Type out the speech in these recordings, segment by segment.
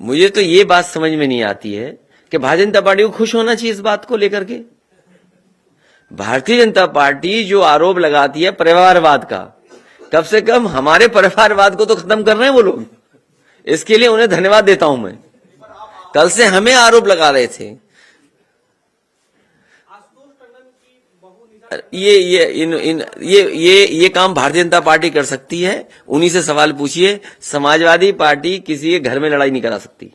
मुझे तो ये बात समझ में नहीं आती है कि भारतीय जनता पार्टी को खुश होना चाहिए इस बात को लेकर के। भारतीय जनता पार्टी जो आरोप लगाती है परिवारवाद का, कम से कम हमारे परिवारवाद को तो खत्म कर रहे हैं वो लोग। इसके लिए उन्हें धन्यवाद देता हूं मैं। कल से हमें आरोप लगा रहे थे। ये काम भारतीय जनता पार्टी कर सकती है। उन्हीं से सवाल पूछिए। समाजवादी पार्टी किसी के घर में लड़ाई नहीं करा सकती।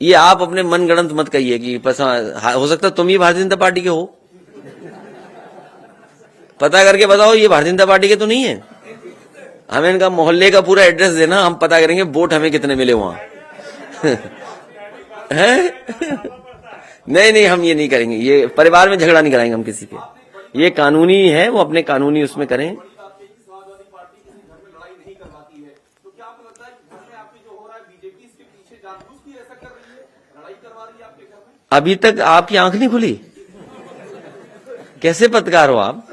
ये आप अपने मनगढ़ंत मत कहिए कि हो सकता तुम ही भारतीय जनता पार्टी के हो। पता करके बताओ ये भारतीय जनता पार्टी के तो नहीं है। हमें इनका मोहल्ले का पूरा एड्रेस देना, हम पता करेंगे वोट हमें कितने मिले वहां। नहीं, हम ये नहीं करेंगे। ये परिवार में झगड़ा नहीं कराएंगे हम किसी के। ये कानूनी है, वो अपने कानूनी उसमें करें। अभी तक आपकी आंख नहीं खुली? कैसे पत्रकार हो आप?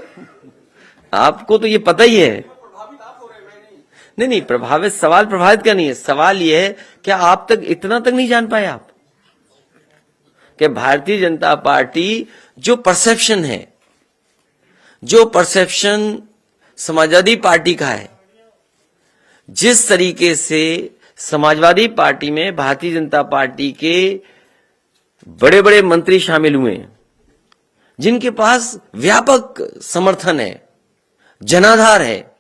आपको तो ये पता ही है। नहीं, प्रभावित, सवाल प्रभावित का नहीं है। सवाल ये है क्या आप तक इतना तक नहीं जान पाए आप कि भारतीय जनता पार्टी जो परसेप्शन है, जो परसेप्शन समाजवादी पार्टी का है, जिस तरीके से समाजवादी पार्टी में भारतीय जनता पार्टी के बड़े बड़े मंत्री शामिल हुए हैं, जिनके पास व्यापक समर्थन है, जनाधार है,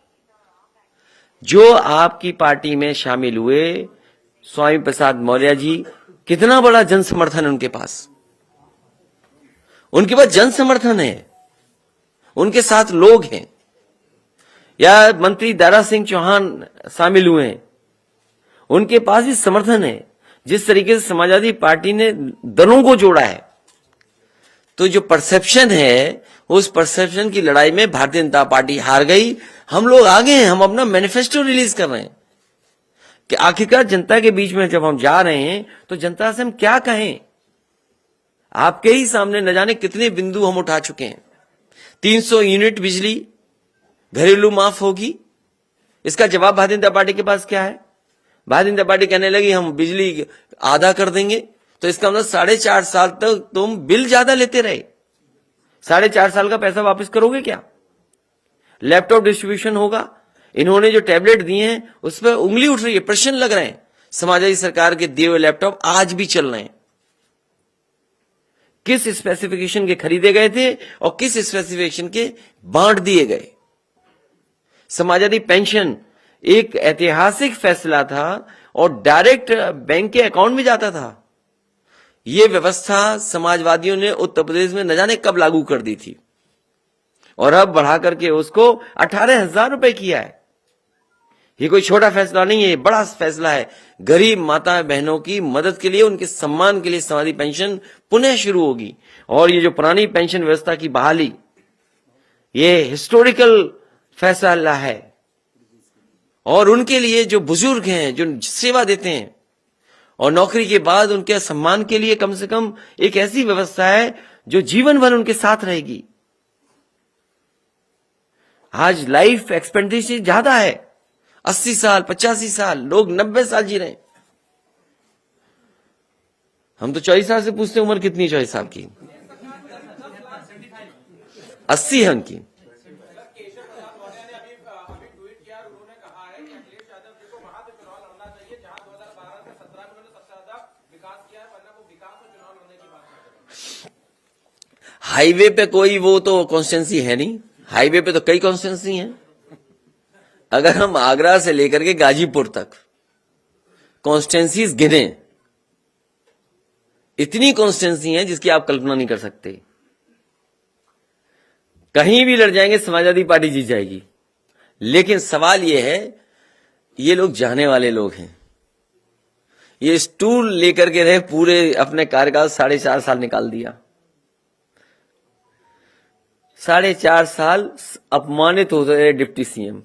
जो आपकी पार्टी में शामिल हुए स्वामी प्रसाद मौर्य जी, कितना बड़ा जन समर्थन है उनके पास। उनके पास जन समर्थन है, उनके साथ लोग हैं। या मंत्री दारा सिंह चौहान शामिल हुए हैं, उनके पास भी समर्थन है। जिस तरीके से समाजवादी पार्टी ने दलों को जोड़ा है, तो जो परसेप्शन है, उस परसेप्शन की लड़ाई में भारतीय जनता पार्टी हार गई। हम लोग आगे हैं, हम अपना मैनिफेस्टो रिलीज कर रहे हैं कि आखिरकार जनता के बीच में जब हम जा रहे हैं तो जनता से हम क्या कहें। आपके ही सामने न जाने कितने बिंदु हम उठा चुके हैं। 300 यूनिट बिजली घरेलू माफ होगी, इसका जवाब भारतीय जनता पार्टी के पास क्या है? भारतीय जनता पार्टी कहने लगी हम बिजली आधा कर देंगे, तो इसका मतलब 4.5 साल तक तुम बिल ज्यादा लेते रहे। 4.5 साल का पैसा वापस करोगे क्या? लैपटॉप डिस्ट्रीब्यूशन होगा। इन्होंने जो टैबलेट दिए हैं उस पर उंगली उठ रही है, प्रश्न लग रहे हैं। समाजवादी सरकार के दिए हुए लैपटॉप आज भी चल रहे हैं। किस स्पेसिफिकेशन के खरीदे गए थे और किस स्पेसिफिकेशन के बांट दिए गए? समाजवादी पेंशन एक ऐतिहासिक फैसला था और डायरेक्ट बैंक के अकाउंट में जाता था। यह व्यवस्था समाजवादियों ने उत्तर प्रदेश में न जाने कब लागू कर दी थी और अब बढ़ा करके उसको 18,000 रुपए किया है। ये कोई छोटा फैसला नहीं है, बड़ा फैसला है। गरीब माता बहनों की मदद के लिए, उनके सम्मान के लिए समाजवादी पेंशन पुनः शुरू होगी। और ये जो पुरानी पेंशन व्यवस्था की बहाली, ये हिस्टोरिकल फैसला है। और उनके लिए जो बुजुर्ग हैं, जो सेवा देते हैं और नौकरी के बाद उनके सम्मान के लिए कम से कम एक ऐसी व्यवस्था है जो जीवन भर उनके साथ रहेगी। आज लाइफ एक्सपेक्टेंसी ज्यादा है, 80 साल 85 साल, लोग 90 साल जी रहे हैं। हम तो 24 साल से पूछते हैं उम्र कितनी 24 साल की? 80 है उनकी। हाईवे पे कोई वो तो कॉन्स्टिट्यूंसी है नहीं। हाईवे पे तो कई कॉन्स्टिट्यूंसी हैं। अगर हम आगरा से लेकर के गाजीपुर तक कॉन्स्टिट्यूंसीज गिने, इतनी कॉन्स्टिट्यूंसी हैं जिसकी आप कल्पना नहीं कर सकते। कहीं भी लड़ जाएंगे समाजवादी पार्टी जीत जाएगी। लेकिन सवाल यह है, ये लोग जाने वाले लोग हैं। ये स्टूल लेकर के रहे, पूरे अपने कार्यकाल 4.5 साल निकाल दिया। 4.5 साल अपमानित हो रहे डिप्टी सीएम,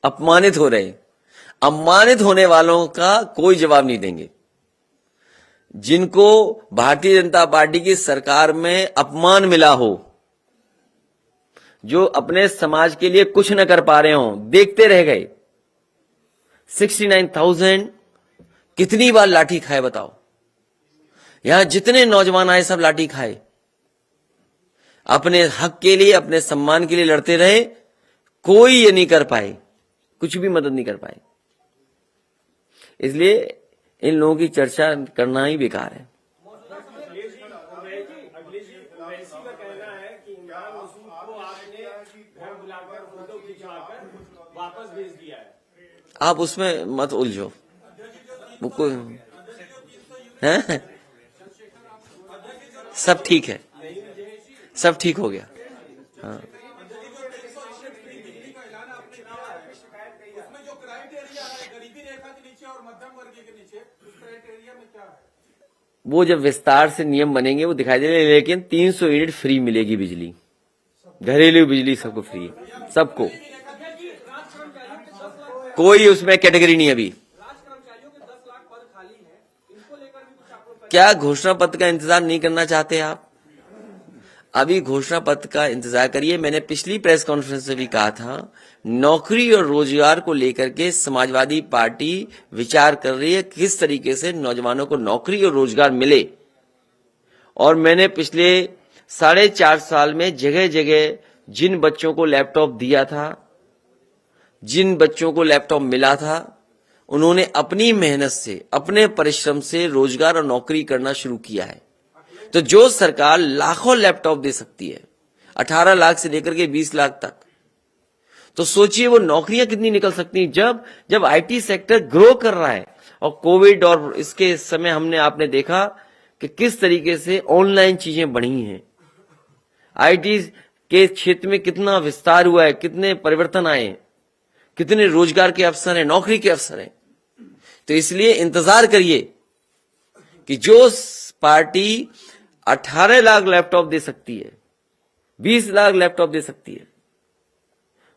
अपमानित हो रहे। अपमानित होने वालों का कोई जवाब नहीं देंगे। जिनको भारतीय जनता पार्टी की सरकार में अपमान मिला हो, जो अपने समाज के लिए कुछ न कर पा रहे हो, देखते रह गए, 69,000 कितनी बार लाठी खाए बताओ। यहां जितने नौजवान आए सब लाठी खाए, अपने हक के लिए, अपने सम्मान के लिए लड़ते रहे, कोई ये नहीं कर पाए, कुछ भी मदद नहीं कर पाए। इसलिए इन लोगों की चर्चा करना ही बेकार है। वापस भेज दिया है। आप उसमें मत उलझो, वो कोई है, सब ठीक है, सब ठीक हो गया। हाँ, उसमें जो क्राइटेरिया है गरीबी रेखा के नीचे और मध्यम वर्गीय के नीचे, उस क्राइटेरिया में क्या है? वो जब विस्तार से नियम बनेंगे वो दिखाई देंगे, लेकिन 300 यूनिट फ्री मिलेगी बिजली, घरेलू बिजली सबको फ्री, सबको, कोई उसमें कैटेगरी नहीं। अभी क्या घोषणा पत्र का इंतजार नहीं करना चाहते आप? अभी घोषणा पत्र का इंतजार करिए। मैंने पिछली प्रेस कॉन्फ्रेंस में भी कहा था, नौकरी और रोजगार को लेकर के समाजवादी पार्टी विचार कर रही है किस तरीके से नौजवानों को नौकरी और रोजगार मिले। और मैंने पिछले 4.5 साल में जगह जगह जिन बच्चों को लैपटॉप दिया था, जिन बच्चों को लैपटॉप मिला था, उन्होंने अपनी मेहनत से, अपने परिश्रम से रोजगार और नौकरी करना शुरू किया है। तो जो सरकार लाखों लैपटॉप दे सकती है, 18 लाख से लेकर के 20 लाख तक, तो सोचिए वो नौकरियां कितनी निकल सकती हैं जब आईटी सेक्टर ग्रो कर रहा है। और कोविड और इसके समय हमने आपने देखा कि किस तरीके से ऑनलाइन चीजें बढ़ी हैं, आईटी के क्षेत्र में कितना विस्तार हुआ है, कितने परिवर्तन आए हैं, कितने रोजगार के अवसर हैं, नौकरी के अवसर हैं। तो इसलिए इंतजार करिए कि जो पार्टी 18 लाख लैपटॉप दे सकती है, 20 लाख लैपटॉप दे सकती है,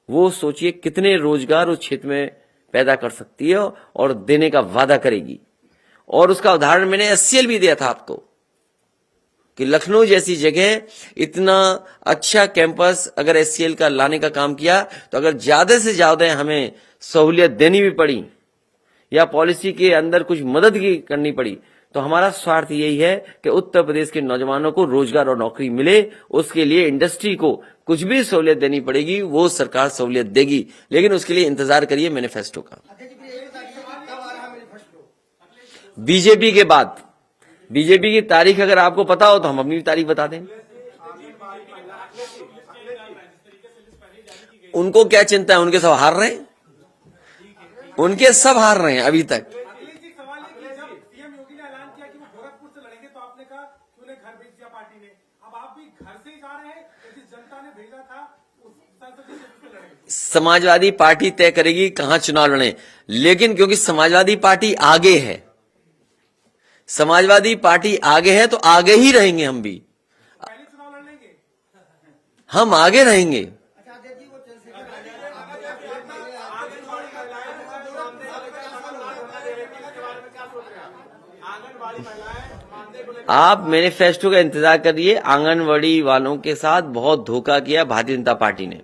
वो सोचिए कितने रोजगार उस क्षेत्र में पैदा कर सकती है और देने का वादा करेगी। और उसका उदाहरण मैंने एचसीएल भी दिया था आपको कि लखनऊ जैसी जगह इतना अच्छा कैंपस अगर एचसीएल का लाने का काम किया, तो अगर ज्यादा से ज्यादा हमें सहूलियत देनी भी पड़ी या पॉलिसी के अंदर कुछ मदद की करनी पड़ी, तो हमारा स्वार्थ यही है कि उत्तर प्रदेश के नौजवानों को रोजगार और नौकरी मिले। उसके लिए इंडस्ट्री को कुछ भी सहूलियत देनी पड़ेगी, वो सरकार सहूलियत देगी, लेकिन उसके लिए इंतजार करिए मैनिफेस्टो का। बीजेपी के बाद, बीजेपी की तारीख अगर आपको पता हो तो हम अपनी तारीख बता दें। उनको क्या चिंता है, उनके सब हार रहे हैं, उनके सब हार रहे हैं अभी तक। सवाल है कि जब सीएम योगी ने ऐलान किया कि वो गोरखपुर से लड़ेंगे, तो आपने कहा कि उन्हें घर भेज दिया पार्टी ने। अब आप भी घर से ही जा रहे हैं, जिस जनता ने भेजा था उस संसदीय क्षेत्र से लड़ेंगे। समाजवादी पार्टी तय करेगी कहां चुनाव लड़े, लेकिन क्योंकि समाजवादी पार्टी आगे है, समाजवादी पार्टी आगे है, तो आगे ही रहेंगे हम भी, पहले चुनाव लड़ लेंगे, हम आगे रहेंगे। आप मैनिफेस्टो का इंतजार करिए। आंगनवाड़ी वालों के साथ बहुत धोखा किया भारतीय जनता पार्टी ने।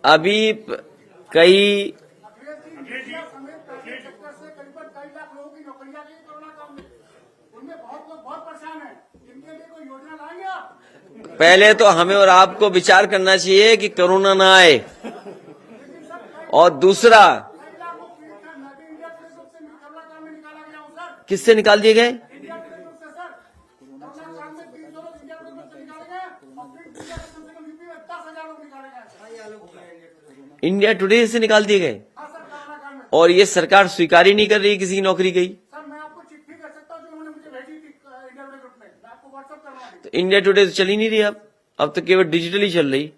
अभी कई पहले तो हमें और आपको विचार करना चाहिए कि कोरोना ना आए, और दूसरा किससे निकाल दिए गए? इंडिया टुडे से निकाल दिए गए, और ये सरकार स्वीकार ही नहीं कर रही किसी की नौकरी गई। तो इंडिया टुडे तो चल ही नहीं रही, अब तो केवल डिजिटली चल रही।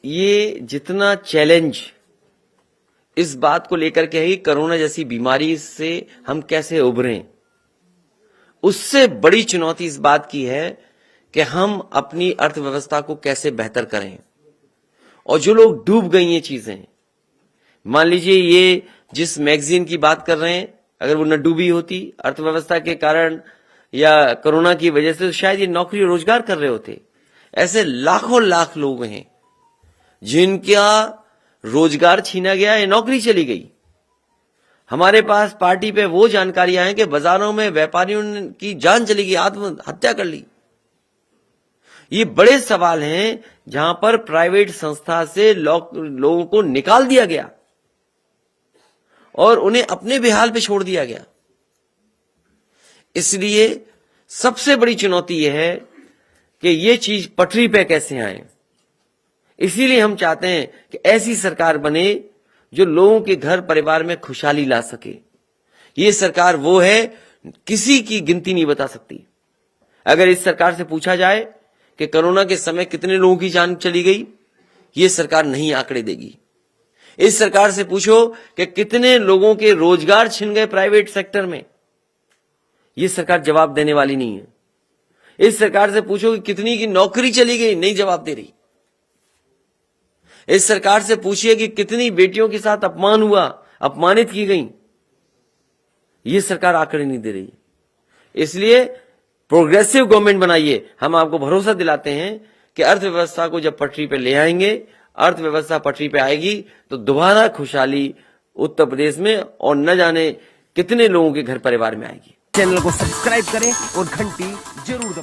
ये जितना चैलेंज इस बात को लेकर के है कि कोरोना जैसी बीमारी से हम कैसे उभरें, उससे बड़ी चुनौती इस बात की है कि हम अपनी अर्थव्यवस्था को कैसे बेहतर करें। और जो लोग डूब गई ये चीजें, मान लीजिए ये जिस मैगजीन की बात कर रहे हैं, अगर वो न डूबी होती अर्थव्यवस्था के कारण या कोरोना की वजह से, तो शायद ये नौकरी और रोजगार कर रहे होते। ऐसे लाखों लाख लोग हैं जिनका रोजगार छीना गया या नौकरी चली गई। हमारे पास पार्टी पे वो जानकारियां हैं कि बाजारों में व्यापारियों की जान चली गई, आत्महत्या कर ली। ये बड़े सवाल हैं जहां पर प्राइवेट संस्था से लोगों को निकाल दिया गया और उन्हें अपने बेहाल पे छोड़ दिया गया। इसलिए सबसे बड़ी चुनौती यह है कि ये चीज पटरी पे कैसे आए। इसीलिए हम चाहते हैं कि ऐसी सरकार बने जो लोगों के घर परिवार में खुशहाली ला सके। ये सरकार वो है, किसी की गिनती नहीं बता सकती। अगर इस सरकार से पूछा जाए कि कोरोना के समय कितने लोगों की जान चली गई, ये सरकार नहीं आंकड़े देगी। इस सरकार से पूछो कि कितने लोगों के रोजगार छिन गए प्राइवेट सेक्टर में, ये सरकार जवाब देने वाली नहीं है। इस सरकार से पूछो कि कितनी की नौकरी चली गई, नहीं जवाब दे रही। इस सरकार से पूछिए कि कितनी बेटियों के साथ अपमान हुआ, अपमानित की गई, ये सरकार आंकड़े नहीं दे रही। इसलिए प्रोग्रेसिव गवर्नमेंट बनाइए। हम आपको भरोसा दिलाते हैं कि अर्थव्यवस्था को जब पटरी पे ले आएंगे, अर्थव्यवस्था पटरी पे आएगी तो दोबारा खुशहाली उत्तर प्रदेश में और न जाने कितने लोगों के घर परिवार में आएगी। चैनल को सब्सक्राइब करें और घंटी जरूर दबाएं।